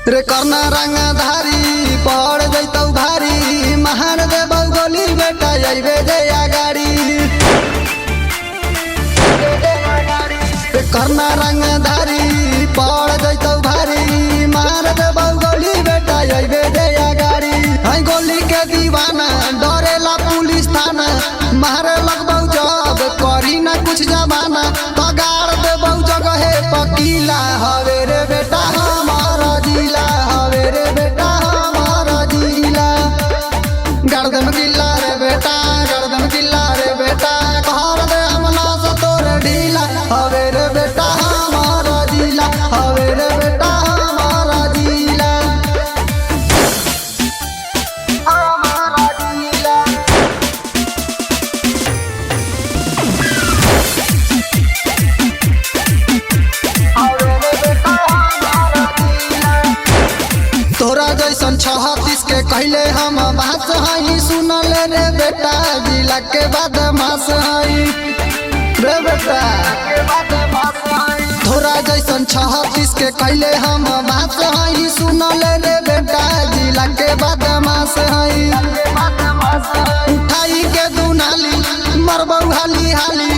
रे करना रंगधारी पड़ जैतौ भारी महान देबौ गोली बेटा अइबे जया गाड़ी। रे करना रंगधारी पड़ जैतौ भारी महान देबौ गोली बेटा अइबे जया गाड़ी। है गोली के दीवाना डरेला पुलिस थाना मारे लगबौ जब करी ना कुछ जमाना तो गाड़ देबौ जगह पकीला। हवे रे बेटा हमारा जिला हवे रे बेटा हमारा जिला। गर्दन किला रे बेटा गर्दन किला रे बेटा घर दे हमला से तोर ढीला। हवे रे बेटा हमारा जिला हवे रे बेटा हमारा जिला हमारा जिला। तोरा जैसन 36 के कहले हम बात हई सुनल रे बेटा जिला के बदमाश हई रे बेटा। तोरा जैसन 36 के कहले हम बात हई सुनल रे बेटा जिला के बदमाश हई। उठाई के दुनाली मरबौ हाली हाली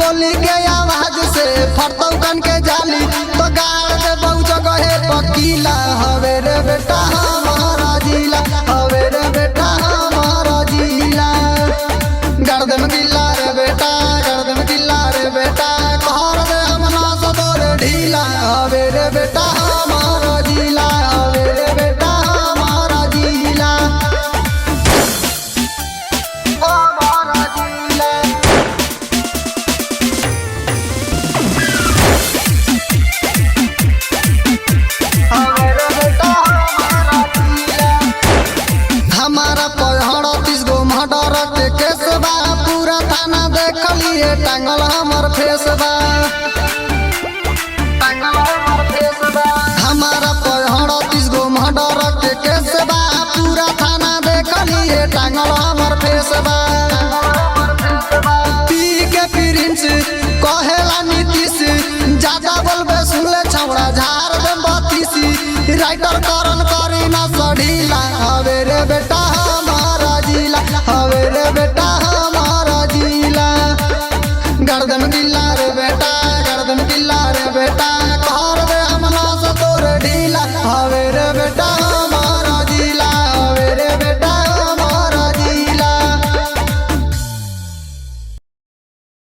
गोली के आवाज से फटौ कन के जाली तो गाड़ देबौ जगह पकीला। हवे रे बेटा हमारा जिला हवे रे बेटा हमारा जिला। गर्दन किला रे बेटा गर्दन किला रे बेटा घर दे हमला से तोर ढीला। हवे रे बेटा हमारा जिला हवे रे बेटा हमारा जिला हमारा जिला। हमारा पहाड़ 30 गो मर्डर के केस बा पूरा थाना देखलिए टांगल हमर फेस बा। हमारा पहाड़ 30 गो मर्डर के केस बा पूरा थाना देखलिए टांगल हमर फेस बा। पी के प्रिंस कहेला नीतीश ज्यादा बोलबे सुनले छौड़ा झाड़ दे बत्तीसी। राइटर करन करी ना सढ़ीला। हवे रे बेटा हमारा जिला हवे रे बेटा हमारा जिला। गर्दन किला रे बेटा गर्दन किला रे बेटा घर दे हमला से तोर ढीला। हवे रे बेटा